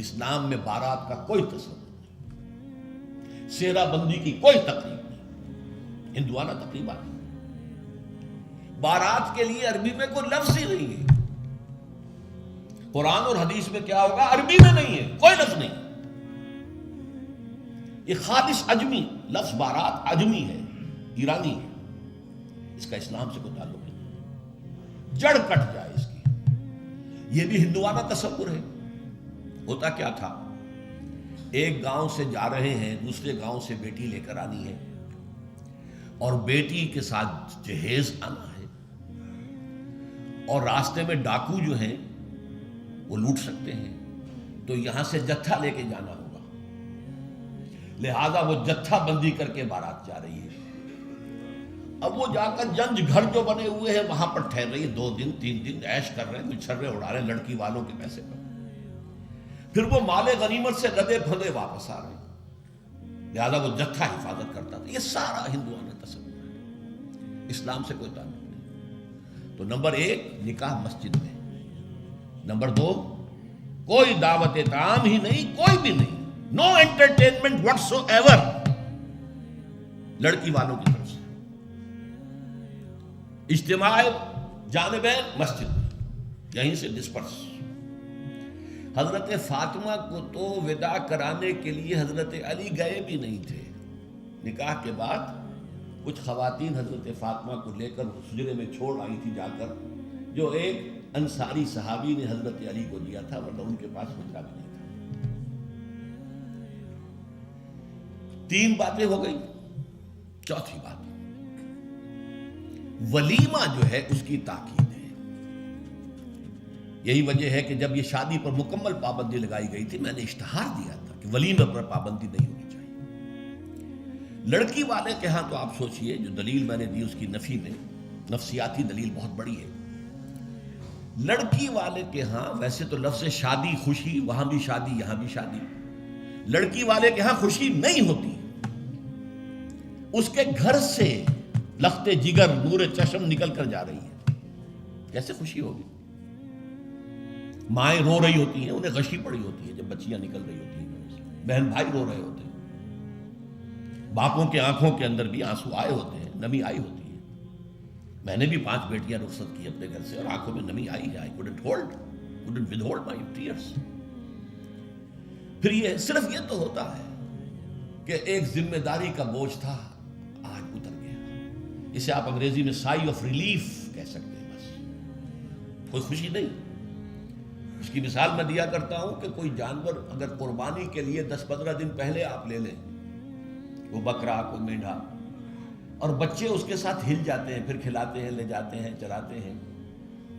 اسلام میں بارات کا کوئی تصور نہیں، سیرا بندی کی کوئی تقریب نہیں، ہندوانہ تقریبات نہیں۔ بارات کے لیے عربی میں کوئی لفظ ہی نہیں ہے، قرآن اور حدیث میں کیا ہوگا؟ عربی میں نہیں ہے، کوئی لفظ نہیں۔ یہ خالص عجمی لفظ، بارات عجمی ہے، ایرانی ہے، اس کا اسلام سے کوئی تعلق نہیں، جڑ کٹ جائے اس کی۔ یہ بھی ہندوانہ تصور ہے۔ ہوتا کیا تھا، ایک گاؤں سے جا رہے ہیں، دوسرے گاؤں سے بیٹی لے کر آنی ہے، اور بیٹی کے ساتھ جہیز آنا ہے، اور راستے میں ڈاکو جو ہیں وہ لوٹ سکتے ہیں، تو یہاں سے جتھا لے کے جانا ہوگا، لہذا وہ جتھا بندی کر کے بارات جا رہی ہے۔ اب وہ جا کر جنج گھر جو بنے ہوئے ہیں وہاں پر ٹھہر رہی ہے، 2 دن 3 دن عیش کر رہے ہیں، کچھ چھرے اڑا رہے ہیں لڑکی والوں کے پیسے پر، پھر وہ مال غنیمت سے لدے پھندے واپس آ رہے ہیں، لہذا وہ جتھا حفاظت کرتا تھا۔ یہ سارا ہندوانہ تصور ہے، اسلام سے کوئی تعلق نہیں۔ تو نمبر 1 نکاح مسجد میں، نمبر 2 کوئی دعوت طعام ہی نہیں، کوئی بھی نہیں، نو انٹرٹینمنٹ واٹس ایور لڑکی والوں کی طرف سے۔ اجتماع جانبین مسجد میں، یہیں سے ڈسپرس۔ حضرت فاطمہ کو تو وداع کرانے کے لیے حضرت علی گئے بھی نہیں تھے۔ نکاح کے بعد کچھ خواتین حضرت فاطمہ کو لے کر حجرے میں چھوڑ آئی تھی جا کر، جو ایک انصاری صحابی نے حضرت علی کو دیا تھا، ورنہ ان کے پاس حجرہ بھی نہیں تھا۔ 3 باتیں ہو گئی، چوتھی بات ولیمہ جو ہے اس کی تاکید ہے۔ یہی وجہ ہے کہ جب یہ شادی پر مکمل پابندی لگائی گئی تھی، میں نے اشتہار دیا تھا کہ ولیمہ پر پابندی نہیں ہونی چاہیے۔ لڑکی والے کے ہاں تو آپ سوچئے، جو دلیل میں نے دی اس کی نفی میں، نفسیاتی دلیل بہت بڑی ہے۔ لڑکی والے کے ہاں ویسے تو لفظ شادی، خوشی، وہاں بھی شادی یہاں بھی شادی، لڑکی والے کے ہاں خوشی نہیں ہوتی۔ اس کے گھر سے لخت جگر، نور چشم نکل کر جا رہی ہے، کیسے خوشی ہوگی؟ مائیں رو رہی ہوتی ہیں، انہیں غشی پڑی ہوتی ہے جب بچیاں نکل رہی ہوتی ہیں، بہن بھائی رو رہے ہوتے ہیں، باپوں کے آنکھوں کے اندر بھی آنسو آئے ہوتے ہیں، نمی آئی ہوتی ہے۔ میں نے بھی 5 بیٹیاں رخصت کی اپنے گھر سے، اور آنکھوں میں نمی آئی ہے۔ I couldn't withhold my tears۔ پھر یہ صرف یہ تو ہوتا ہے کہ ایک ذمہ داری کا بوجھ تھا، آج اتر گیا۔ اسے آپ انگریزی میں سائی آف ریلیف کہہ سکتے ہیں، بس کوئی خوشی نہیں۔ اس کی مثال میں دیا کرتا ہوں کہ کوئی جانور اگر قربانی کے لیے 10-15 دن پہلے آپ لے لیں، وہ بکرا، کوئی مینڈھا، اور بچے اس کے ساتھ ہل جاتے ہیں، پھر کھلاتے ہیں، لے جاتے ہیں، چراتے ہیں،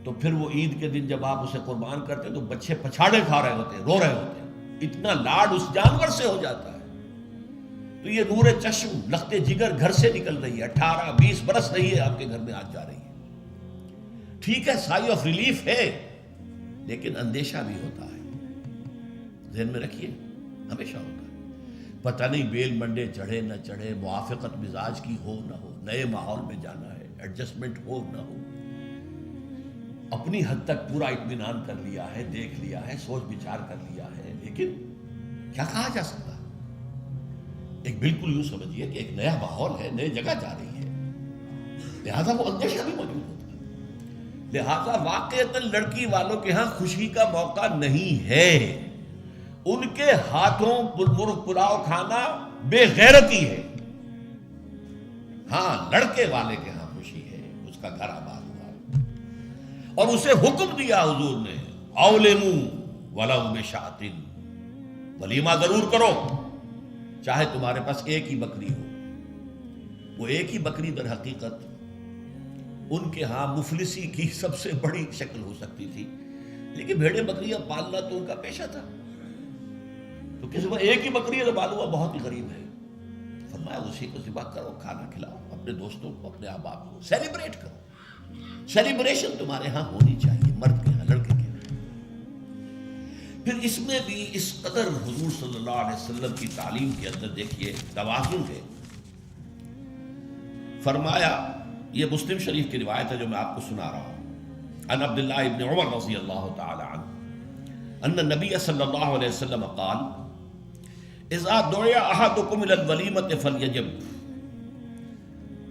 تو پھر وہ عید کے دن جب آپ اسے قربان کرتے ہیں تو بچے پچھاڑے کھا رہے ہوتے ہیں، رو رہے ہوتے ہیں، اتنا لاڈ اس جانور سے ہو جاتا ہے۔ تو یہ نور چشم، لخت جگر گھر سے نکل رہی ہے، 18-20 برس رہی ہے آپ کے گھر میں، آج جا رہی ہے۔ ٹھیک ہے، سائی آف ریلیف ہے، لیکن اندیشہ بھی ہوتا ہے، ذہن میں رکھیے، ہمیشہ ہوتا ہے۔ پتہ نہیں بیل منڈے چڑھے نہ چڑھے، موافقت مزاج کی ہو نہ ہو، نئے ماحول میں جانا ہے، ایڈجسٹمنٹ ہو نہ ہو۔ اپنی حد تک پورا اطمینان کر لیا ہے، دیکھ لیا ہے، سوچ بچار کر لیا ہے، لیکن کیا کہا جا سکتا؟ ایک بالکل یوں سمجھیے کہ ایک نیا ماحول ہے، نئی جگہ جا رہی ہے، لہذا وہ اندیشہ بھی موجود ہوتا ہے۔ لہذا واقعتاً لڑکی والوں کے ہاں خوشی کا موقع نہیں ہے، ان کے ہاتھوں مرغ پلاؤ کھانا بے غیرتی ہے۔ ہاں، لڑکے والے کے ہاں خوشی ہے، اس کا گھر آباد ہوا ہے، اور اسے حکم دیا حضور نے، اولموا ولو بشاۃ، ولیمہ ضرور کرو، چاہے تمہارے پاس ایک ہی بکری ہو۔ وہ ایک ہی بکری در حقیقت ان کے ہاں مفلسی کی سب سے بڑی شکل ہو سکتی تھی، لیکن بھیڑیں بکریاں پالنا تو ان کا پیشہ تھا، تو کسی کو ایک ہی بکری پالوا بہت ہی غریب ہے، فرمایا اسی کو ذبح کرو، کھانا کھلاؤ اپنے دوستوں کو، اپنے احباب کو، سیلیبریٹ کرو۔ سیلیبریشن تمہارے ہاں ہونی چاہیے، مرد کے ہاں، لڑکے کے ہاں۔ پھر اس میں بھی اس قدر حضور صلی اللہ علیہ وسلم کی تعلیم کے اندر دیکھیے توازن ہے۔ فرمایا، یہ مسلم شریف کی روایت ہے جو میں آپ کو سنا رہا ہوں، عن عبداللہ ابن عمر رضی اللہ تعالی عنہ ان النبی صلی اللہ علیہ وسلم قال اذا دعی احدکم الی الولیمۃ فلیجب،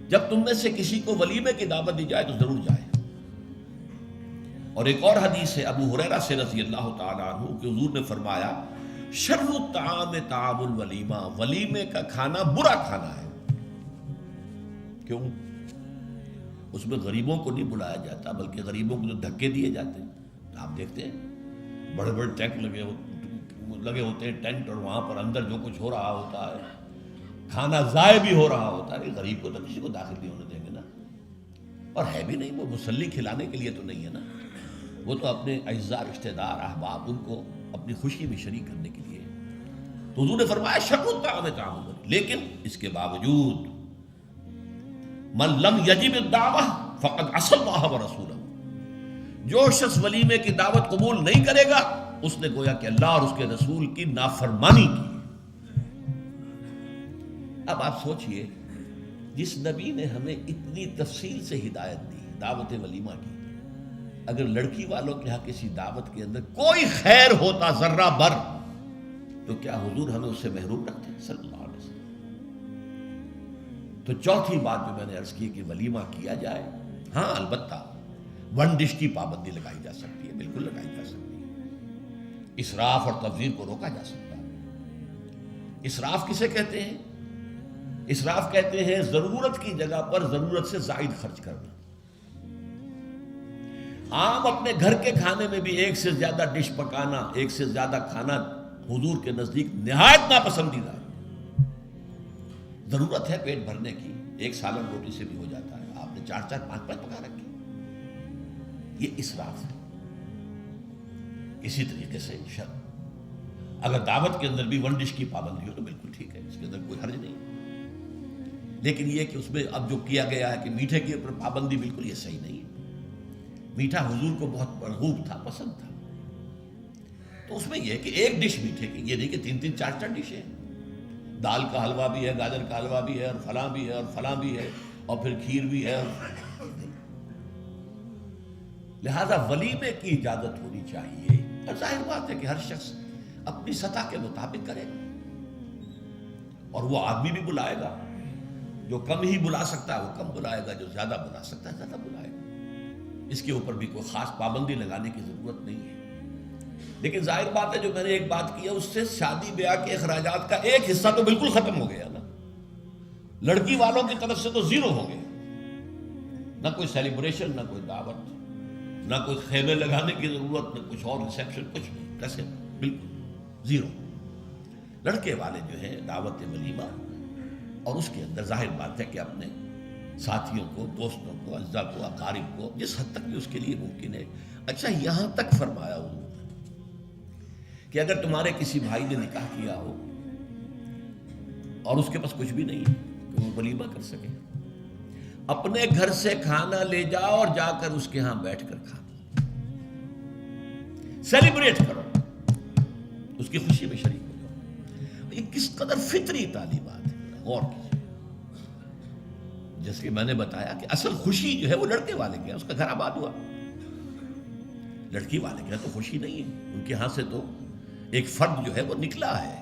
جب تم میں سے کسی کو ولیمے کی دعوت دی جائے تو ضرور جائے۔ اور ایک اور حدیث ہے ابو ہریرہ سے رضی اللہ تعالی عنہ کہ حضور نے فرمایا شر الطعام طعام الولیمہ، ولیمے کا کھانا برا کھانا ہے۔ کیوں؟ اس میں غریبوں کو نہیں بلایا جاتا بلکہ غریبوں کو جو دھکے دیے جاتے ہیں۔ آپ دیکھتے ہیں بڑے بڑے ٹینک لگے ہوتے ہیں ٹینٹ، اور وہاں پر اندر جو کچھ ہو رہا ہوتا ہے، کھانا ضائع بھی ہو رہا ہوتا ہے، غریب کو تو کسی کو داخل نہیں ہونے دیں گے نا۔ اور ہے بھی نہیں، وہ مسلی کھلانے کے لیے تو نہیں ہے نا، وہ تو اپنے اعزاء رشتہ دار احباب ان کو اپنی خوشی میں شریک کرنے کے لیے۔ تو حضور نے فرمایا شر الطعام طعام الولیمہ، لیکن اس کے باوجود من لم یجب الدعوہ فقد عصى اللہ ورسولہ، جو شخص ولیمے کی دعوت قبول نہیں کرے گا اس نے گویا کہ اللہ اور اس کے رسول کی نافرمانی کی۔ اب آپ سوچئے، جس نبی نے ہمیں اتنی تفصیل سے ہدایت دی دعوت ولیمہ کی، اگر لڑکی والوں کے ہاں کسی دعوت کے اندر کوئی خیر ہوتا ذرہ بر تو کیا حضور ہمیں اس سے محروم رکھتے صلی اللہ علیہ وسلم؟ تو چوتھی بات جو میں نے عرض کی کہ ولیمہ کیا جائے، ہاں البتہ ون ڈش کی پابندی لگائی جا سکتی ہے، بالکل لگائی جا سکتی ہے، اسراف اور تبذیر کو روکا جا سکتا ہے۔ اسراف کسے کہتے ہیں؟ اسراف کہتے ہیں ضرورت کی جگہ پر ضرورت سے زائد خرچ کرنا۔ عام اپنے گھر کے کھانے میں بھی ایک سے زیادہ ڈش پکانا، ایک سے زیادہ کھانا حضور کے نزدیک نہایت ناپسندیدہ ہے۔ ضرورت ہے پیٹ بھرنے کی، ایک سالن روٹی سے بھی ہو جاتا ہے، آپ نے 4 4 5 5 پکا رکھے، یہ اسراف ہے۔ اسی طریقے سے اگر دعوت کے اندر بھی ون ڈش کی پابندی ہو تو بالکل ٹھیک ہے، اس کے اندر کوئی حرج نہیں، لیکن یہ کہ اس میں اب جو کیا گیا ہے کہ میٹھے کے اوپر پابندی، بالکل یہ صحیح نہیں ہے۔ میٹھا حضور کو بہت مرغوب تھا، پسند تھا، تو اس میں یہ کہ ایک ڈش میٹھے کی، یہ نہیں کہ 3 3 4 4 ڈشیں، دال کا حلوہ بھی ہے، گاجر کا حلوہ بھی ہے، اور فلاں بھی ہے، اور فلاں بھی ہے، اور پھر کھیر بھی ہے۔ لہذا ولیمے کی اجازت ہونی چاہیے، اور ظاہر بات ہے کہ ہر شخص اپنی سطح کے مطابق کرے، اور وہ آدمی بھی بلائے گا، جو کم ہی بلا سکتا ہے وہ کم بلائے گا، جو زیادہ بلا سکتا ہے زیادہ بلائے گا۔ اس کے اوپر بھی کوئی خاص پابندی لگانے کی ضرورت نہیں ہے۔ لیکن ظاہر بات ہے جو میں نے ایک بات کی ہے، اس سے شادی بیاہ کے اخراجات کا ایک حصہ تو بالکل ختم ہو گیا نا، لڑکی والوں کی طرف سے تو زیرو ہو گیا، نہ کوئی سیلیبریشن، نہ کوئی دعوت، نہ کوئی خیمے لگانے کی ضرورت، نہ کچھ اور ریسیپشن، کچھ نہیں، کیسے بالکل زیرو۔ لڑکے والے جو ہیں دعوت ولیمہ، اور اس کے اندر ظاہر بات ہے کہ اپنے ساتھیوں کو، دوستوں کو، اعزاء کو، اقارب کو جس حد تک بھی اس کے لیے ممکن ہے۔ اچھا یہاں تک فرمایا ہوں کہ اگر تمہارے کسی بھائی نے نکاح کیا ہو اور اس کے پاس کچھ بھی نہیں ہے تو وہ ولیمہ کر سکے، اپنے گھر سے کھانا لے جاؤ اور جا کر اس کے ہاں بیٹھ کر کھا، سیلیبریٹ کرو، اس کی خوشی میں شریک ہو جاؤ۔ یہ کس قدر فطری تعلیمات ہے، غور کیجیے۔ جیسے کہ میں نے بتایا کہ اصل خوشی جو ہے وہ لڑکے والے کے، اس کا گھر آباد ہوا، لڑکی والے کے تو خوشی نہیں ہے، ان کے ہاں سے تو ایک فرد جو ہے وہ نکلا ہے۔